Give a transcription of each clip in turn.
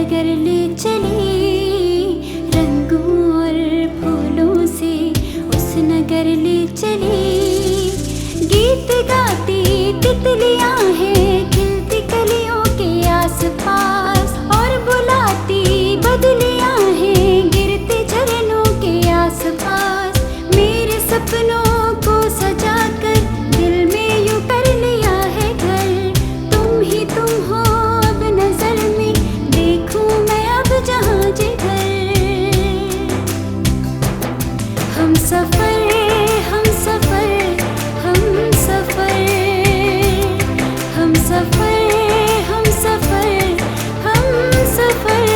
डगर ले चली, रंगों और फूलों से उस नगर ले चली। गीत गाती तितलियां हैं खिलती कलियों के आसपास, और बुलाती बदलियां हैं गिरते झरनों के आसपास। मेरे सपनों को सजाकर दिल में यूं कर लिया है घर, तुम ही तुम हो अब नजर में, देखूं मैं अब जहां जिधर। हम सफर हम सफर हम सफर, हम सफर हम सफर हम सफर।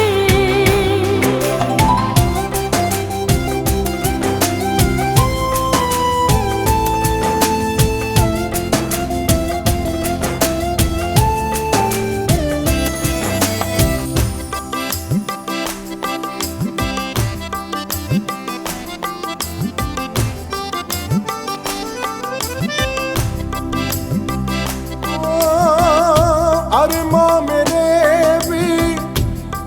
अरे माँ मेरे भी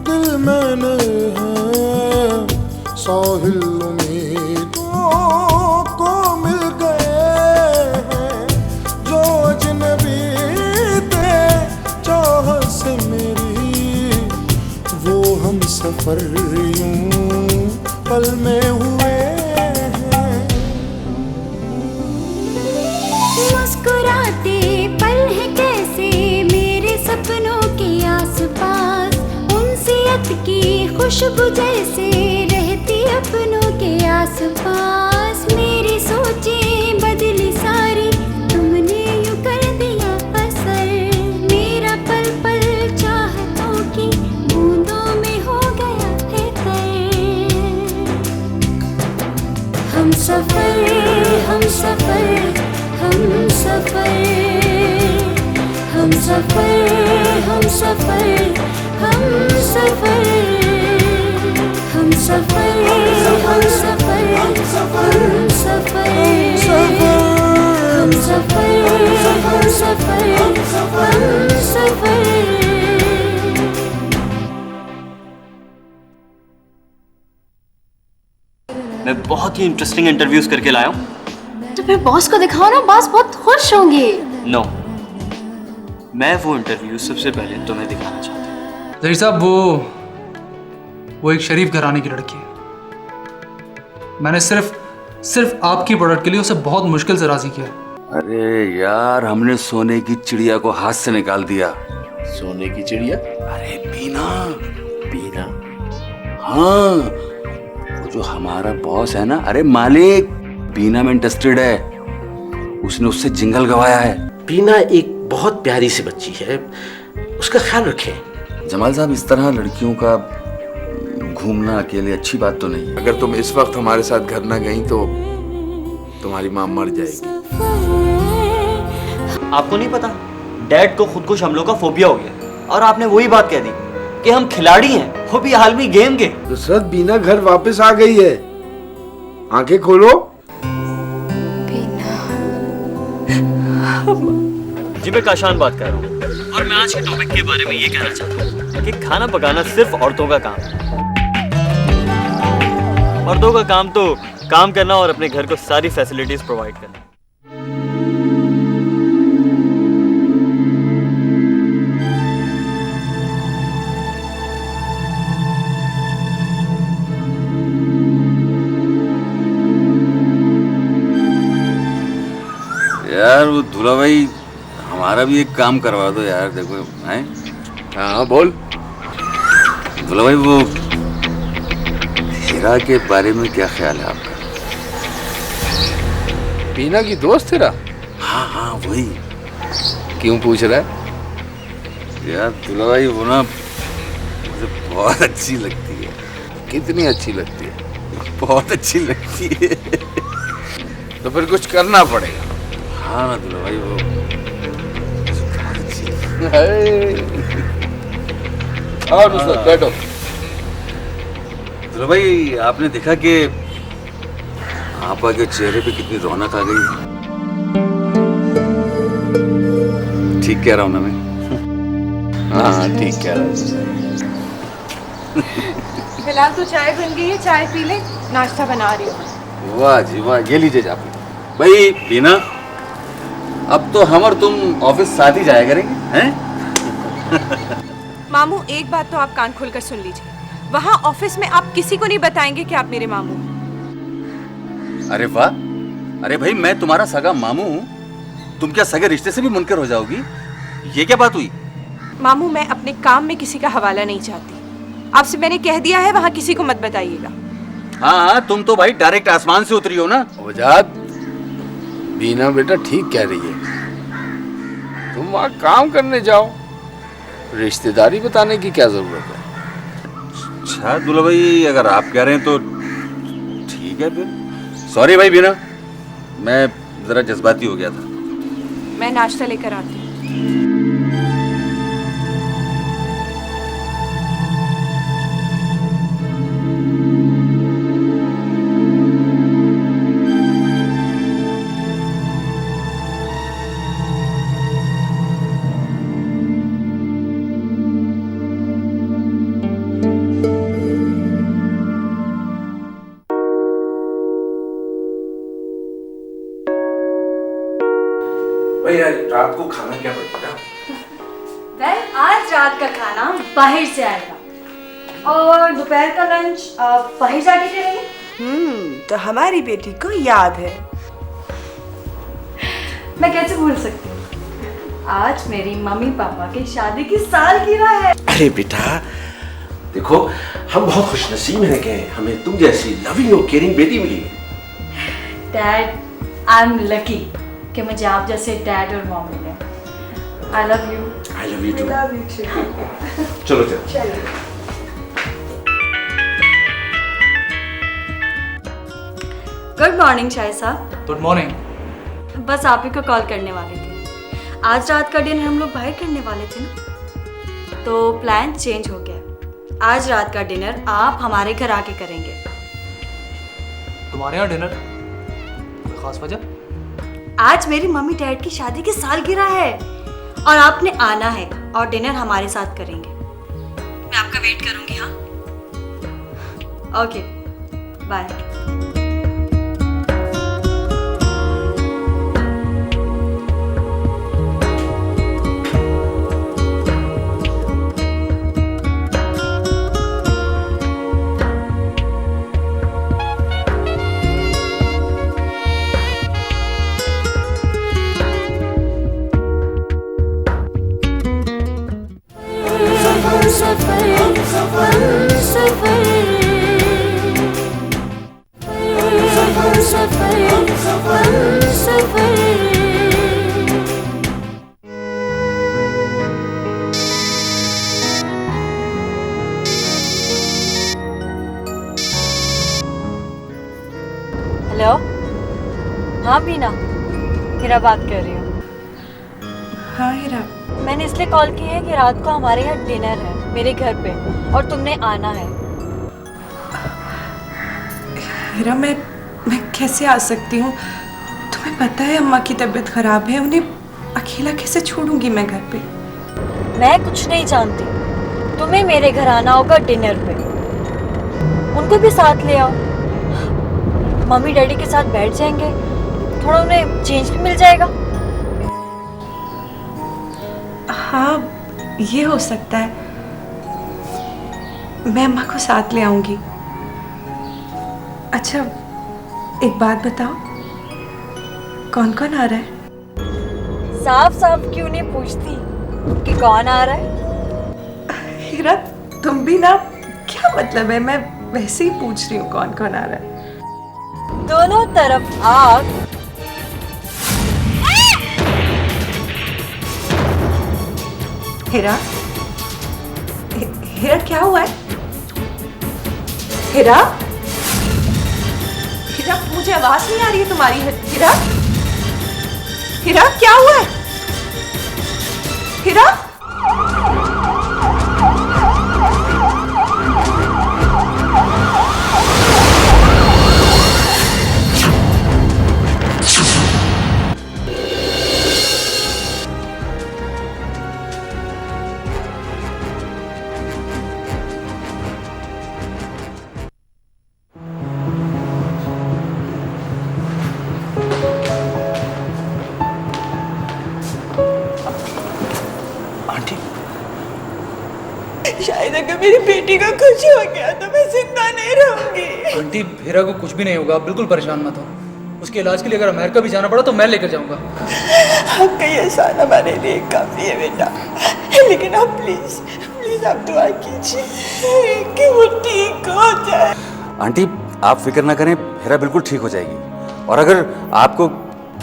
दिल मैंने हैं, साहिल उम्मीदों को मिल गए हैं, जो अजनबी थे चाहत से मेरी, वो हम सफर यूं पल में हुए हैं। मुस्कुराते पल है कैसे मेरे सपनों के आसपास, उनसियत की खुशबू जैसे रहती अपनों के आसपास। मेरी सोचें बदली सारी, तुमने यूं कर दिया असर, मेरा पल पल चाहतों की बूंदों में हो गया है तर। हम सफर हम सफर हम सफर, हम सफर हम सफर हम सफर, हम सफर हम सफर हम सफर, हम सफर हम सफर हम सफर। मैं बहुत ही इंटरेस्टिंग इंटरव्यूज करके लाया हूँ। तो फिर बॉस को दिखाओ ना, बॉस बहुत खुश होंगे। नो, मैं वो इंटरव्यू सबसे पहले तुम्हें दिखाना चाहता हूँ। जहीर साहब, वो एक शरीफ घराने की लड़की है। मैंने सिर्फ आपकी प्रोडक्ट के लिए उसे बहुत मुश्किल से राजी किया है। अरे यार, हमने सोने की चिड़िया को हाथ से निकाल दिया। सोने की चिड़िया? अरे बीना। बीना? हाँ, वो जो हमारा बॉस है ना, अरे मालिक, बीना में इंटरेस्टेड है। उसने उससे जिंगल गवाया है। बीना एक बहुत प्यारी सी बच्ची है, उसका ख्याल रखें। जमाल साहब, इस तरह लड़कियों का घूमना अकेले अच्छी बात तो नहीं। अगर तुम इस वक्त हमारे साथ घर ना गई तो तुम्हारी माँ मर जाएगी। आपको नहीं पता, डैड को खुद कुछ हमलों का फोबिया हो गया, और आपने वही बात कह दी कि हम खिलाड़ी हैं, वो भी आलमी गेम के। नुसरत, बीना घर वापस आ गई है, आंखें खोलो। जी मैं काशान बात कर रहा हूँ, और मैं आज के टॉपिक के बारे में ये कहना चाहता हूँ कि खाना पकाना सिर्फ औरतों का काम है। मर्दों का काम तो काम करना और अपने घर को सारी फैसिलिटीज प्रोवाइड करना। यार वो दूल्हा भाई, हमारा भी एक काम करवा दो यार। देखो हैं। हाँ बोल। दूल्हा भाई, वो हीरा के बारे में क्या ख्याल है आपका? बीना की दोस्त तेरा? हाँ हाँ वही। क्यों पूछ रहा है? यार दूल्हा भाई, वो ना मुझे बहुत अच्छी लगती है। कितनी अच्छी लगती है? बहुत अच्छी लगती है। तो फिर कुछ करना पड़ेगा। हाँ ना दूल्हा भाई, वो और नुसरत बैठो। दूल्हा भाई, आपने देखा कि आपा के चेहरे पे कितनी रौनक आ गई? ठीक कह रहा हूँ ना मैं? हाँ ठीक कह रहा हूँ। फिलहाल तो चाय बन गई है, चाय पी ले, नाश्ता बना रही हूँ। वाह जी वाह, ये लीजिए जा भाई। बीना, अब तो हम और तुम ऑफिस साथ ही जाया करेंगे, हैं? मामू, एक बात तो आप कान खोलकर सुन लीजिए, वहाँ ऑफिस में आप किसी को नहीं बताएंगे कि आप मेरे मामू हैं। अरे वाह, अरे भाई मैं तुम्हारा सगा मामू हूँ, तुम क्या सगे रिश्ते से भी मुनकर हो जाओगी? ये क्या बात हुई? मामू, मैं अपने काम में किसी का हवाला नहीं चाहती, आपसे मैंने कह दिया है, वहाँ किसी को मत बताइएगा। हाँ, तुम तो भाई डायरेक्ट आसमान से उतरी हो ना। वजाद, बीना बेटा ठीक कह रही है, तुम वहाँ काम करने जाओ, रिश्तेदारी बताने की क्या जरूरत है? अच्छा दूल्हा भाई, अगर आप कह रहे हैं तो ठीक है फिर। सॉरी भाई बीना, मैं जरा जज्बाती हो गया था। मैं नाश्ता लेकर आती हूँ। भाई यार, रात को खाना क्या बनेगा? आज रात का खाना बाहर से आएगा और दोपहर का लंच बाहर जाके करेंगे। तो हमारी बेटी को याद है। मैं कैसे भूल सकती हूँ, आज मेरी मम्मी पापा की शादी की सालगिरह है। अरे बेटा देखो, हम बहुत खुशनसीब हैं कि हमें तुम जैसी लविंग और केयरिंग बेटी मिली है। डैड, आई एम लकी कि मुझे आप जैसे डैड और मॉम मिले। I love you. I love you too. चलो चलो। गुड मॉर्निंग शाह साहब। Good morning. बस आप ही को कॉल करने वाले थे। आज रात का डिनर हम लोग बाहर करने वाले थे ना, तो प्लान चेंज हो गया। आज रात का डिनर आप हमारे घर आके करेंगे। तुम्हारे यहाँ डिनर? कोई खास वजह? आज मेरी मम्मी डैड की शादी की सालगिरह है और आपने आना है और डिनर हमारे साथ करेंगे। मैं आपका वेट करूंगी। हाँ, ओके, बाय। हेलो, हाँ बीना, हीरा बात कर रही हूँ। हाँ हीरा, मैंने इसलिए कॉल की है कि रात को हमारे यहाँ डिनर है मेरे घर पे और तुमने आना है। हीरा, मैं कैसे आ सकती हूँ? तुम्हें पता है अम्मा की तबीयत खराब है, उन्हें अकेला कैसे छोड़ूंगी मैं घर पे? मैं कुछ नहीं जानती, तुम्हें मेरे घर आना होगा डिनर पे। उनको भी साथ ले आओ, मम्मी डैडी के साथ बैठ जाएंगे, थोड़ा उन्हें चेंज भी मिल जाएगा। हाँ, ये हो सकता है, मैं अम्मा को साथ ले आऊंगी। अच्छा, एक बात बताओ, कौन कौन आ रहा है? साफ साफ क्यों नहीं पूछती कि कौन आ रहा है? हीरा, तुम भी ना, क्या मतलब है, मैं वैसे ही पूछ रही हूँ कौन कौन आ रहा है। दोनों तरफ आग। हीरा, हीरा क्या हुआ है? हीरा, हीरा, मुझे आवाज नहीं आ रही है तुम्हारी। हीरा, हीरा क्या हुआ है? हीरा, अगर मेरी बेटी का कुछ हो गया तो मैं जिंदा नहीं रहूंगी। आंटी हीरा को कुछ भी नहीं होगा, आप बिल्कुल परेशान मत हो। उसके इलाज के लिए अगर अमेरिका भी जाना पड़ा तो मैं लेकर जाऊंगा। आपका ये एहसान हमारे लिए काफी है बेटा, लेकिन आप प्लीज प्लीज आप दुआ कीजिए कि वो ठीक हो जाए। आंटी आप फिक्र ना करें, हीरा बिल्कुल ठीक हो जाएगी। और अगर आपको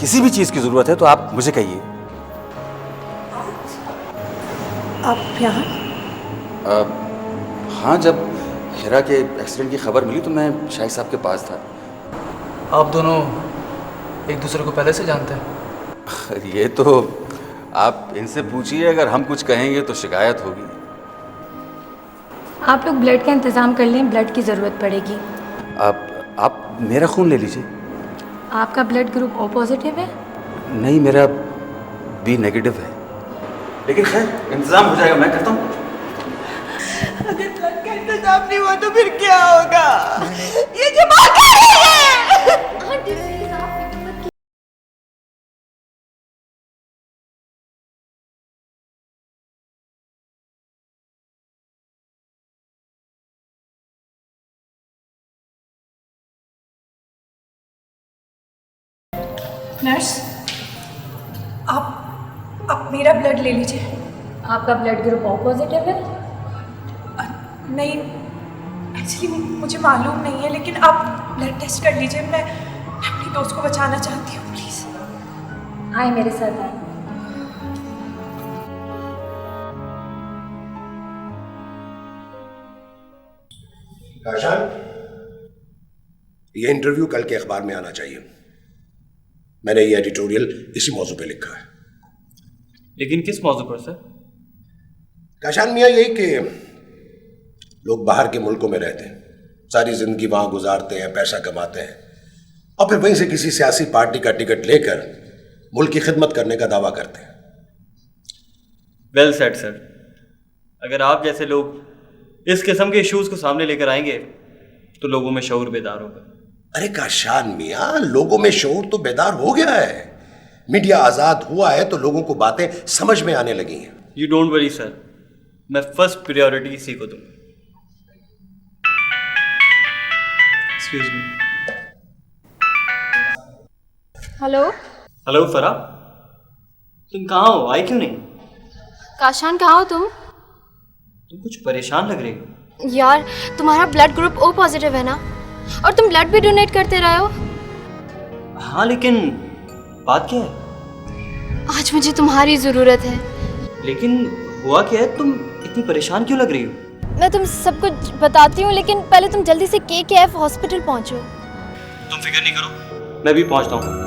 किसी भी चीज़ की ज़रूरत है तो आप मुझे कहिए। आप यहाँ? हाँ, जब हीरा के एक्सीडेंट की खबर मिली तो मैं शाहिद साहब के पास था। आप दोनों एक दूसरे को पहले से जानते हैं? ये तो आप इनसे पूछिए, अगर हम कुछ कहेंगे तो शिकायत होगी। आप लोग ब्लड का इंतज़ाम कर लें, ब्लड की ज़रूरत पड़ेगी। आप मेरा खून ले लीजिए। आपका ब्लड ग्रुप ओ पॉजिटिव है? नहीं, मेरा बी नेगेटिव है, लेकिन खैर इंतज़ाम हो जाएगा, मैं करता हूँ। अगर ब्लड का इंतजाम नहीं हुआ तो फिर क्या होगा? ये जो बात कर रही है। नर्स, आप मेरा ब्लड ले लीजिए। आपका ब्लड ग्रुप ओ पॉजिटिव है? नहीं, एक्चुअली मुझे मालूम नहीं है, लेकिन आप ब्लड टेस्ट कर लीजिए। मैं अपनी दोस्त को बचाना चाहती हूँ, प्लीज़। आए मेरे साथ आए। काशान, ये इंटरव्यू कल के अखबार में आना चाहिए। मैंने ये एडिटोरियल इसी मौजू पे लिखा है। लेकिन किस मौजू पर सर? काशान मियाँ, यही कि लोग बाहर के मुल्कों में रहते हैं, सारी जिंदगी वहां गुजारते हैं, पैसा कमाते हैं, और फिर वहीं से किसी सियासी पार्टी का टिकट लेकर मुल्क की खिदमत करने का दावा करते हैं। Well said sir. अगर आप जैसे लोग इस किस्म के इश्यूज को सामने लेकर आएंगे तो लोगों में शऊर बेदार होगा। अरे काशान मियाँ, लोगों में शऊर तो बेदार हो गया है। मीडिया आजाद हुआ है तो लोगों को बातें समझ में आने लगी हैं। यू डोंट वरी सर, मैं फर्स्ट प्रायोरिटी इसी को दूंगा। Excuse me. हेलो। हेलो फरा, तुम कहाँ हो? आई क्यों नहीं? काशान कहाँ हो तुम? तुम कुछ परेशान लग रही हो। यार तुम्हारा ब्लड ग्रुप ओ पॉजिटिव है ना, और तुम ब्लड भी डोनेट करते रहे हो। हाँ, लेकिन बात क्या है? आज मुझे तुम्हारी ज़रूरत है। लेकिन हुआ क्या है? तुम इतनी परेशान क्यों लग रही हो? मैं तुम सब कुछ बताती हूँ, लेकिन पहले तुम जल्दी से KKF हॉस्पिटल पहुँचो। तुम फिक्र नहीं करो, मैं भी पहुँचता हूँ।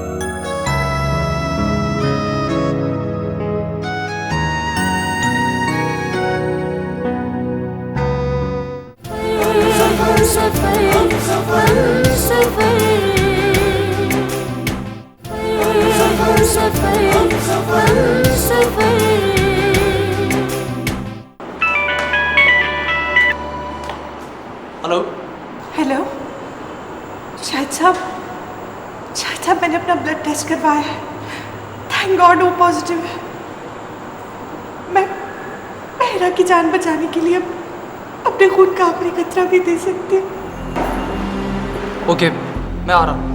हेलो। हेलो, शाहिद साहब, मैंने अपना ब्लड टेस्ट करवाया है। थैंक गॉड वो पॉजिटिव है। मैं हीरा की जान बचाने के लिए अपने खून का आखिरी कतरा भी दे सकती हूँ। ओके, मैं आ रहा हूँ।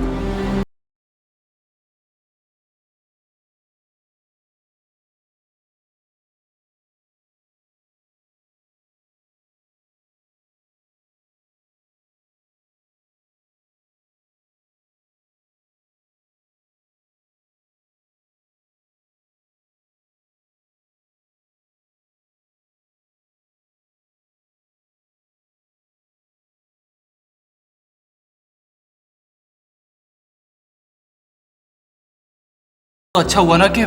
तो अच्छा हुआ ना कि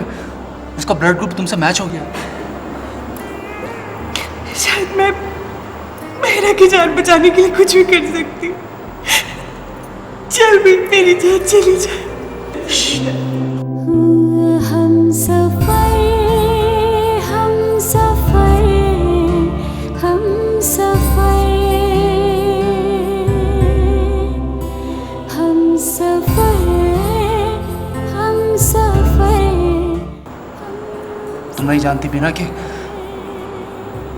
उसका ब्लड ग्रुप तुमसे मैच हो गया। शायद मैं हीरा की जान बचाने के लिए कुछ भी कर सकती हूँ। चल भी मेरी जान चली जाए। हम सफर, हम सफर, हम सफर, हम सफर, हम सफर। तुम नहीं जानती भी ना कि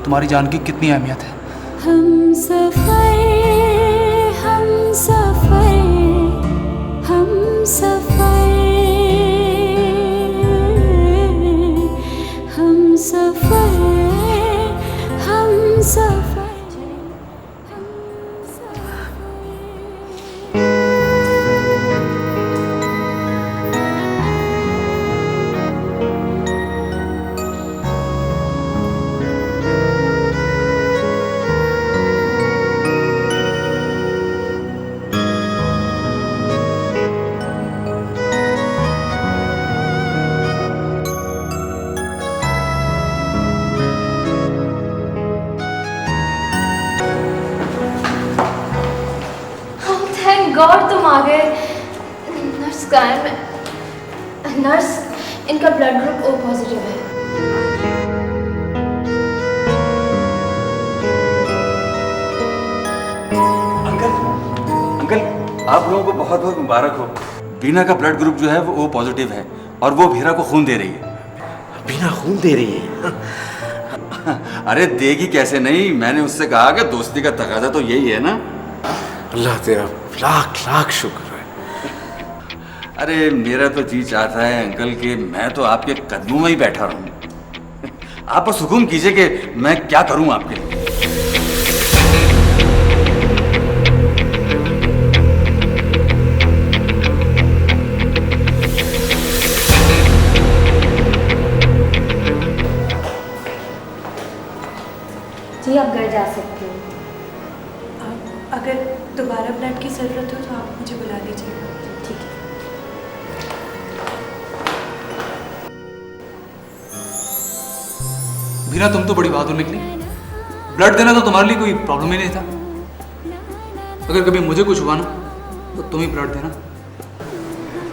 तुम्हारी जान की कितनी अहमियत है। हम सफर हम सफर हम सफर हम सफर हम सफर। थैंक गॉड तुम आ गए। नर्स गायब है। नर्स, इनका ब्लड ग्रुप ओ पॉजिटिव है। अंकल, आप लोगों को बहुत बहुत मुबारक हो। बीना का ब्लड ग्रुप जो है वो O पॉजिटिव है और वो भीरा को खून दे रही है। बीना खून दे रही है? अरे देगी कैसे नहीं, मैंने उससे कहा कि दोस्ती का तकाजा तो यही है ना। अल्लाह तेरा लाख लाख शुक्र है। अरे मेरा तो जी चाहता है अंकल कि मैं तो आपके कदमों में ही बैठा रहूं। आप बस हुक्म कीजिए कि मैं क्या करूं आपके लिए। जी आप घर जा सकते हो। अगर दोबारा ब्लड की ज़रूरत हो तो आप मुझे बुला लीजिएगा। ठीक है। बीना तुम तो बड़ी बहादुर निकली। ब्लड देना तो तुम्हारे लिए कोई प्रॉब्लम ही नहीं था। अगर कभी मुझे कुछ हुआ ना तो तुम ही ब्लड देना।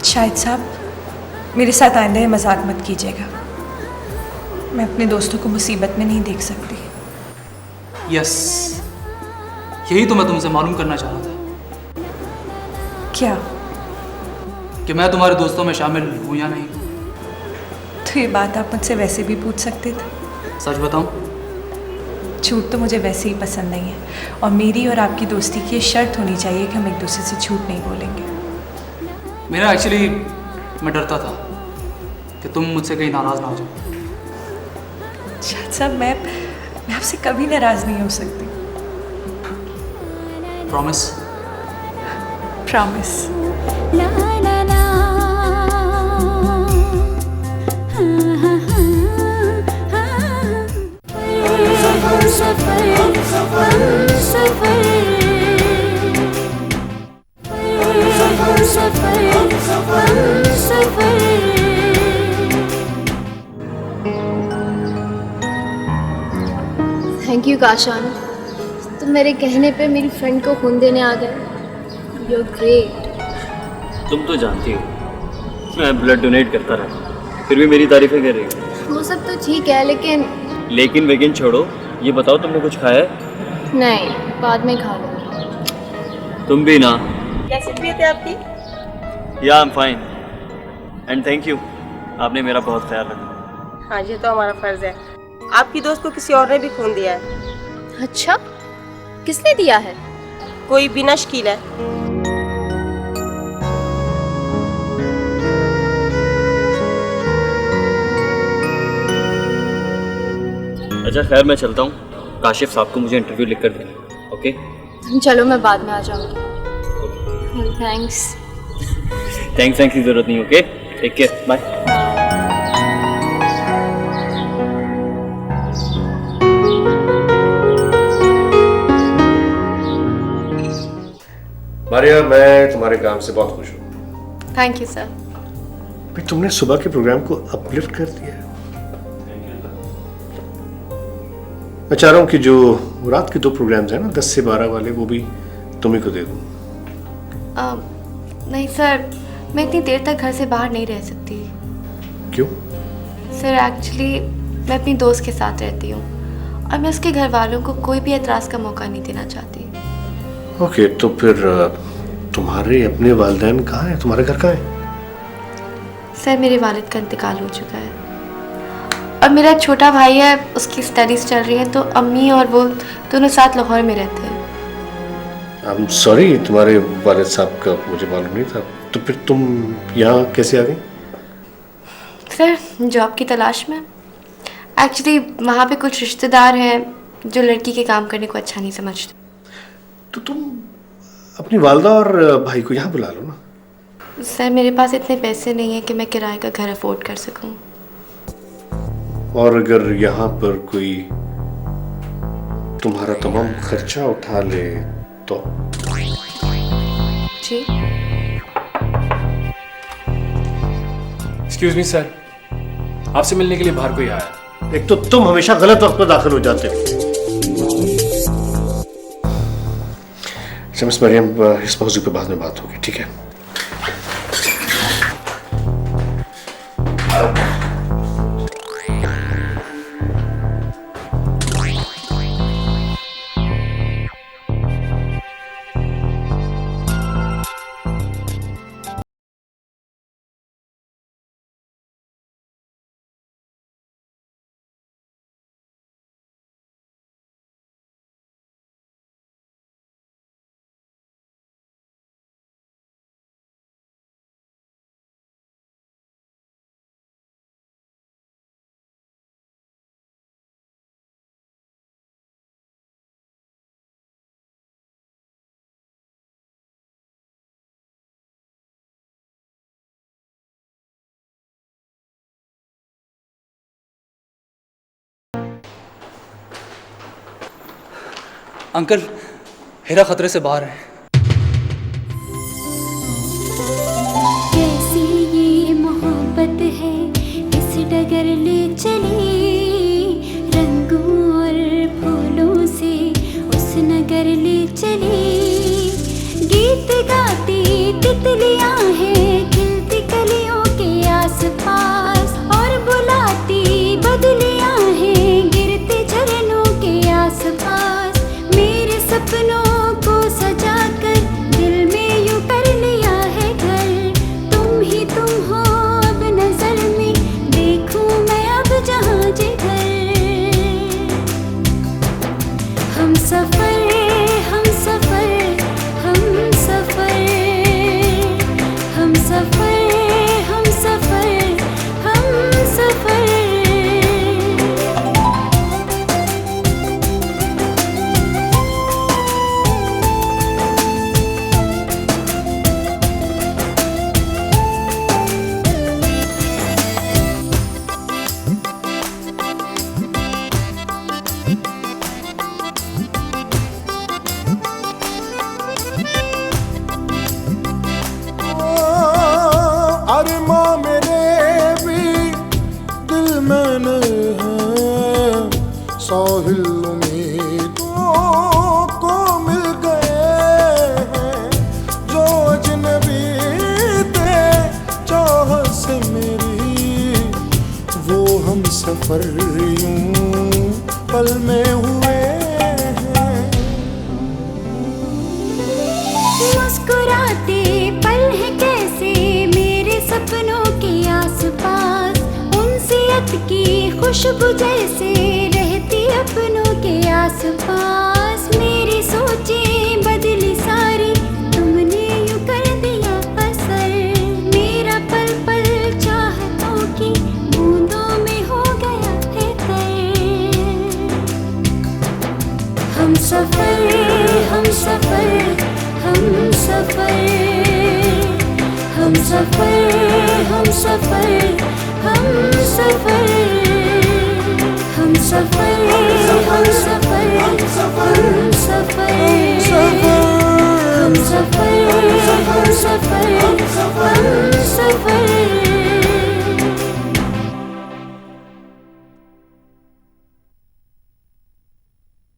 शाहिद साहब, मेरे साथ आइंदा ये मजाक मत कीजिएगा। मैं अपने दोस्तों को मुसीबत में नहीं देख सकती। यस, यही तो मैं तुमसे मालूम करना चाह रहा था। क्या? कि मैं तुम्हारे दोस्तों में शामिल हूँ या नहीं। तो ये बात आप मुझसे वैसे भी पूछ सकते थे। सच बताऊं, झूठ तो मुझे वैसे ही पसंद नहीं है और मेरी और आपकी दोस्ती की ये शर्त होनी चाहिए कि हम एक दूसरे से झूठ नहीं बोलेंगे। मेरा एक्चुअली मैं डरता था कि तुम मुझसे कहीं नाराज ना हो जाओ। शायद साहब, मैं आपसे कभी नाराज नहीं हो सकती। प्रॉमिस? प्रॉमिस। ला ला ला हम सफर हम सफर हम सफर। थैंक यू काशान, तुम मेरे कहने पे मेरी फ्रेंड को खून देने आ गए। You are great. तुम तो जानती हो मैं ब्लड डोनेट करता रहा, फिर भी मेरी तारीफें कर रही हो। वो सब तो ठीक है, लेकिन वेकिन छोड़ो, ये बताओ तुमने कुछ खाया है? नहीं, बाद में खा लूँगी। तुम भी ना। कैसी तबीयत है आपकी? या I am fine and thank you, आपने मेरा बहुत ख्याल रखा। हाँ, ये तो हमारा फर्ज है। आपकी दोस्त को किसी और ने भी खून दिया है। अच्छा, किसने दिया है? कोई बिना शकील है। अच्छा खैर, मैं चलता हूँ। काशिफ साहब को मुझे इंटरव्यू लिख कर देना। ओके चलो, मैं बाद में आ जाऊँगी। थैंक्स। थैंक्स की जरूरत नहीं। Okay, take care, bye. Maria, मैं तुम्हारे काम से बहुत खुश हूँ। Thank you sir. भाई, तुमने सुबह के प्रोग्राम को अपलिफ्ट कर दिया है। मैं चाह रहा हूँ कि जो रात के 2 प्रोग्राम्स हैं ना, 10 से 12 वाले, वो भी तुम्ही को दे दूँ। नहीं सर, मैं इतनी देर तक घर से बाहर नहीं रह सकती। क्यों? सर एक्चुअली मैं अपनी दोस्त के साथ रहती हूँ और मैं उसके घर वालों को कोई भी एतराज़ का मौका नहीं देना चाहती। ओके, तो फिर तुम्हारे अपने वालिदैन कहाँ हैं? तुम्हारा घर कहाँ है? सर मेरे वालिद का इंतकाल हो चुका है और मेरा एक छोटा भाई है, उसकी स्टडीज़ चल रही है, तो अम्मी और वो दोनों साथ लाहौर में रहते हैं। आई एम सॉरी, तुम्हारे वालिद साहब का मुझे मालूम नहीं था। तो फिर तुम यहाँ कैसे आ गई? सर, जॉब की तलाश में। एक्चुअली वहाँ पे कुछ रिश्तेदार हैं जो लड़की के काम करने को अच्छा नहीं समझते। तो तुम अपनी वालदा और भाई को यहाँ बुला लो ना। सर, मेरे पास इतने पैसे नहीं है कि मैं किराए का घर अफोर्ड कर सकूं। और अगर यहाँ पर कोई तुम्हारा तमाम खर्चा उठा ले तो? जी। एक्सक्यूज मी सर, आपसे मिलने के लिए बाहर कोई आया। एक तो तुम हमेशा गलत वक्त पर दाखिल हो जाते हो। मिस मरियम, इस मौजू पे बाद में बात होगी, ठीक है? अंकल, हीरा खतरे से बाहर है। कैसी ये मोहब्बत है, इस डगर ले चली, रंगों और फूलों से उस नगर ले चली। गीत गाती तितलियां हैं खिलती कलियों के आसपास, और बुलाती बदलियां हैं गिरते झरनों के आसपास। मेरे सपनों को सजाकर दिल में यूं कर लिया है घर, तुम ही तुम हो अब नजर में, देखूं मैं अब जहां जिधर। हम सफर, हम सफर, हम सफर, हम सफर, हम सफर, हम सफर। अरमां मेरे भी दिल में नहीं है, साहिल उम्मीदों को मिल गए हैं, जो अजनबी थे चाहत से मेरी, वो हम सफर यूं पल में हुए हैं। मुस्कुराते पल है कैसे मेरे सपनों के आसपास, उनसियत की खुशबू जैसे रहती अपनों के आसपास। मेरी सोचें बदली सारी, तुमने यूं कर दिया असर, मेरा पल पल चाहतों की बूंदों में हो गया है तर। हम सफर, हम सफर, हम सफर, हम सफर, हम सफर, हम सफर, हम सफर, हम सफर,